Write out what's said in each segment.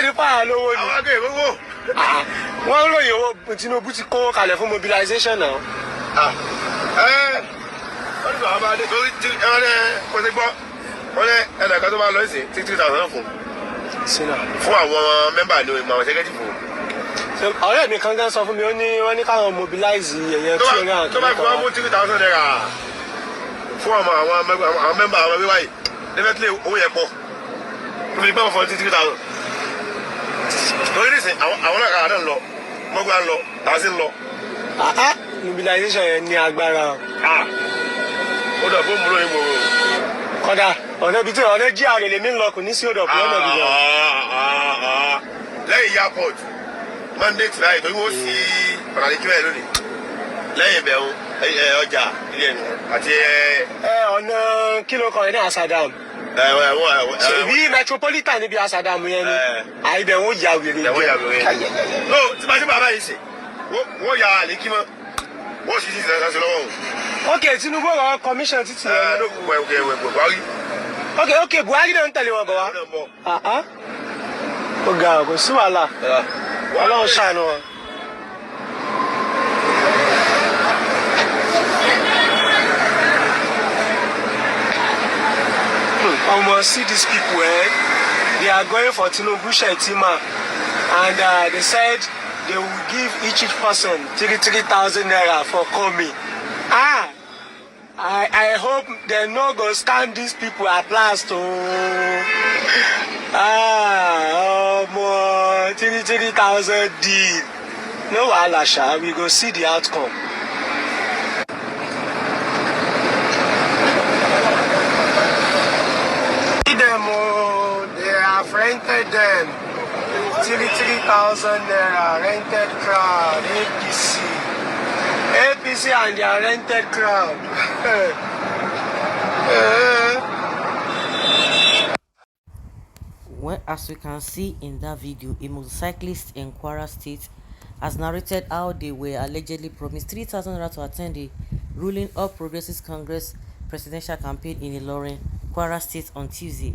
ní fáà lówó ni. àwọn akẹ́ ìwọ́wọ́. wọ́n ròyìn owó Tinubu ti kó kalẹ̀ fún mobilization náà. wọ́n ní bàbá bá dé torí ẹ̀wọ̀n kò sí gbọ́ wọ́n ní ẹnìkan tó máa lọ sí 3,000 fún àwọn mẹ́mbà ní ìmọ̀ àwọn ṣẹ́gẹ́tì fún. ọ̀rẹ́ mi kan gan sọ fún mi ó ní wọ́n ní káwọn mobilize ẹ̀yẹ tí ó rán. tó bá fi wọ́n mú 3,000 naira fún àwọn mẹ́mbà àwọn wíwá yìí definitely owó yẹn pọ̀ tó fi gbọ́ fún 3,000. torí nísìn àwọn náà kàrà náà ń lọ mọ́gbà ń lọ tàbí ń lọ. mobilization yẹn ní agbára. ó dọ̀ fún múlò yín gbogbo. kódà ọ̀nà ibi tí ọ̀nà jí àrèlè mi ń lọ kò ní sí ọ̀dọ̀ fún ọ̀nà ìbílẹ̀. lẹ́yìn airport mandate láì torí wọ́n sí ọ̀nà àdéjọ́ ẹ̀ lónìí lẹ́yìn ìbẹ̀wò ọjà ilé ẹ̀nu àti. ọ̀nà kílò kan ní Asadam. bí metropolitan níbi Asadam yẹn ni àìbẹ̀ wọ́n ya wèrè. no tí bá bàbá yìí sè wọ́n ya àlékí mọ́ wọ́n sì ti sẹ́sẹ́ lọ́wọ́ òun. ok Tinubu ọ̀rọ̀ commission títì yẹn. Buhari. ok Buhari náà ń tẹ̀lé wọn bọ̀ wá. ó ga kò sí wàhálà Ọlọ́run ṣàánú wọn. See these people, they are going for Tinubu Shetima, and they said they will give each person 3,000 naira for coming. I hope they no go scam these people at last. 3,000 deal. No wahala sha, we go see the outcome. Rented them 3,000 naira rented crowd. APC and their rented crowd. Well, as we can see in that video, a motorcyclist in Kwara State has narrated how they were allegedly promised 3,000 naira to attend the ruling All Progressives Congress presidential campaign in Ilorin, Kwara State on Tuesday.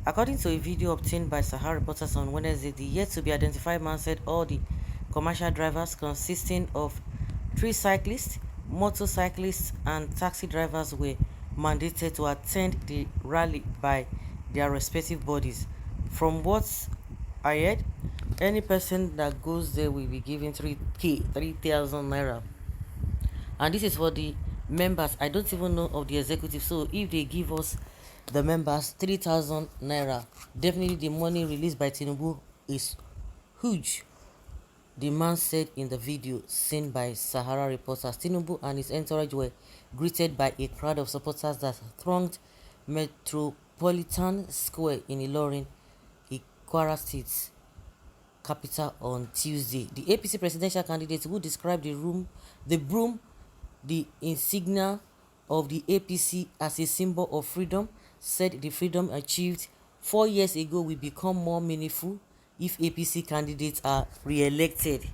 According to a video obtained by Sahara reporters on Wednesday, the yet-to-be-identified man said all the commercial drivers consisting of 3 cyclists, motorcyclists, and taxi drivers were mandated to attend the rally by their respective bodies. From what I heard, any person that goes there will be given 3,000 naira. And this is for the members. I don't even know of the executive, so if they give us the members 3,000 naira, definitely the money released by Tinubu is huge, the man said in the video seen by Sahara reporters. Tinubu and his entourage were greeted by a crowd of supporters that thronged Metropolitan Square in Ilorin, Kwara State capital, on Tuesday. The APC presidential candidate, who described the broom, the insignia of the APC, as a symbol of freedom, said the freedom achieved 4 years ago will become more meaningful if APC candidates are re-elected.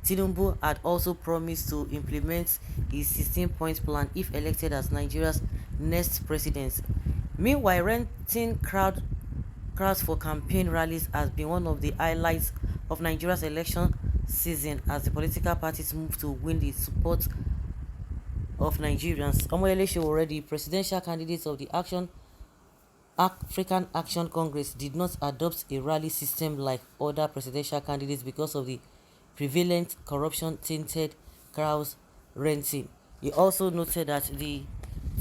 Tinubu had also promised to implement his 16-point plan if elected as Nigeria's next president. Meanwhile, renting crowds for campaign rallies has been one of the highlights of Nigeria's election season as the political parties move to win the support of Nigerians. Omoyele already, presidential candidates of the African Action Congress, did not adopt a rally system like other presidential candidates because of the prevalent corruption-tainted crowd renting. He also noted that the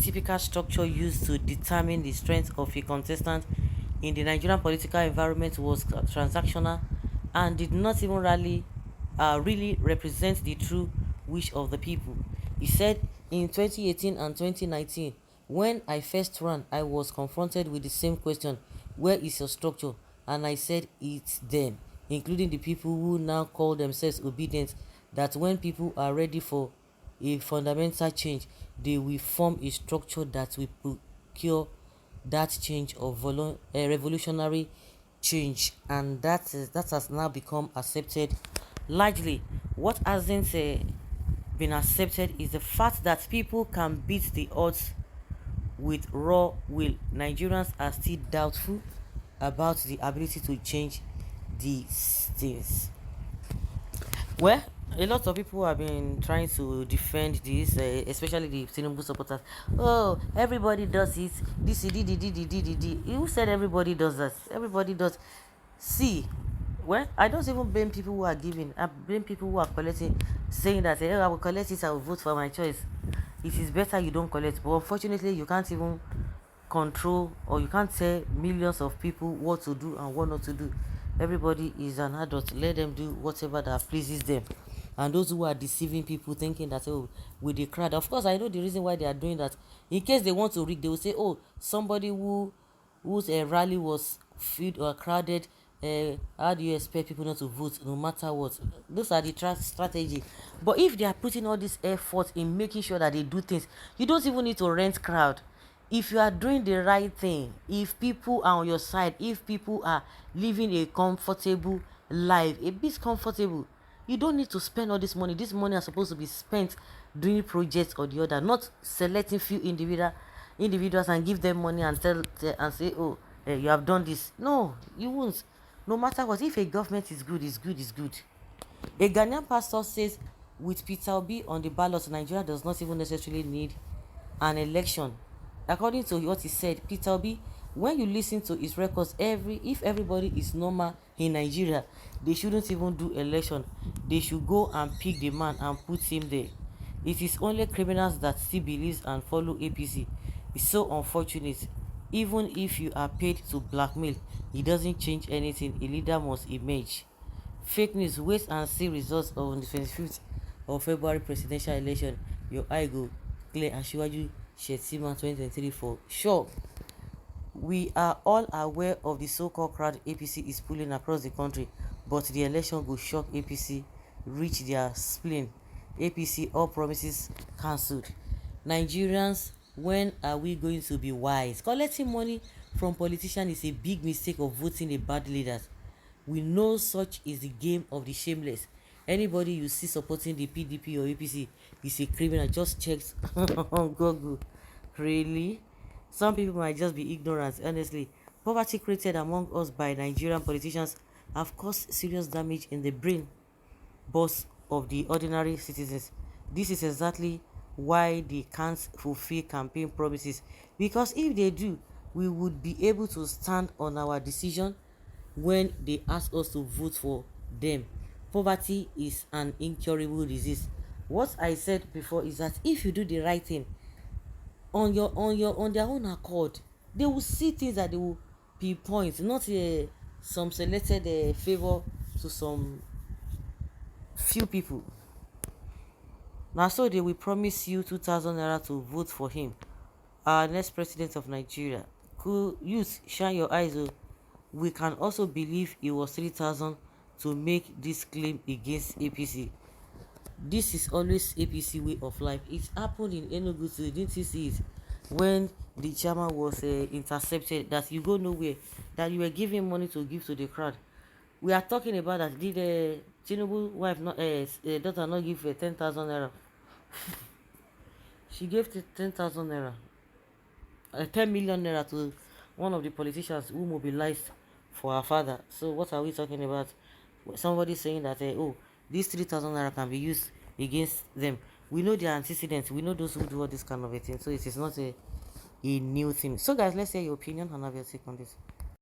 typical structure used to determine the strength of a contestant in the Nigerian political environment was transactional and did not even really represent the true wish of the people. He said, in 2018 and 2019, when I first ran, I was confronted with the same question, where is your structure? And I said it's them, including the people who now call themselves obedient, that when people are ready for a fundamental change, they will form a structure that will procure that change of revolutionary change. And that has now become accepted largely. What hasn't been accepted is the fact that people can beat the odds with raw will. Nigerians are still doubtful about the ability to change these things. Well, a lot of people have been trying to defend this, especially the Tinubu supporters. Oh, everybody does it. This, who said everybody does that? Everybody does. See, well, I don't even blame people who are giving. I blame people who are collecting, saying that, hey, I will collect it, I will vote for my choice. It is better you don't collect. But unfortunately, you can't even control, or you can't tell millions of people what to do and what not to do. Everybody is an adult. Let them do whatever that pleases them. And those who are deceiving people, thinking that, oh, with the crowd, of course I know the reason why they are doing that. In case they want to rig, they will say, oh, somebody whose rally was filled or crowded, how do you expect people not to vote no matter what? Those are the strategy. But if they are putting all this effort in making sure that they do things, you don't even need to rent crowd. If you are doing the right thing, if people are on your side, if people are living a comfortable life, a bit comfortable, you don't need to spend all this money. This money is supposed to be spent doing projects or the other, not selecting few individuals and give them money and tell and say, oh, you have done this. No, you won't. No matter what, if a government is good, it's good, it's good. A Ghanaian pastor says, with Peter Obi on the ballot, Nigeria does not even necessarily need an election. According to what he said, Peter Obi, when you listen to his records, if everybody is normal in Nigeria, they shouldn't even do election. They should go and pick the man and put him there. It is only criminals that still believe and follow APC. It's so unfortunate. Even if you are paid to blackmail, it doesn't change anything. A leader must emerge. Fake news. Wait and see results on the 25th of February presidential election. Your eye go clear. Asiwaju Shettima 2023 for sure. We are all aware of the so-called crowd APC is pulling across the country, but the election will shock APC reach their spleen. APC, all promises cancelled. Nigerians, when are we going to be wise? Collecting money from politicians is a big mistake of voting a bad leader. We know such is the game of the shameless. Anybody you see supporting the PDP or APC is a criminal. Just check on Google. Really? Some people might just be ignorant, honestly. Poverty created among us by Nigerian politicians have caused serious damage in the brain boss of the ordinary citizens. This is exactly why they can't fulfill campaign promises, because if they do, we would be able to stand on our decision when they ask us to vote for them. Poverty is an incurable disease. What I said before is that if you do the right thing on their own accord, they will see things that they will pinpoint, not some selected favor to some few people. Now, so they will promise you 2,000 naira to vote for him, our next president of Nigeria. Could youth shine your eyes? We can also believe it was 3,000 to make this claim against APC. This is always APC way of life. It happened in Enugu too. Didn't you see it? When the chairman was intercepted, that you go nowhere, that you were giving money to give to the crowd. We are talking about that. Did Tinubu wife not daughter not give 10,000 naira? She gave 10,000 naira, 10 million naira to one of the politicians who mobilized for her father. So what are we talking about? Somebody saying that oh, these 3,000 naira can be used against them. We know their antecedents. We know those who do all this kind of a thing. So it is not a new thing. So guys, let's hear your opinion and have your take on this.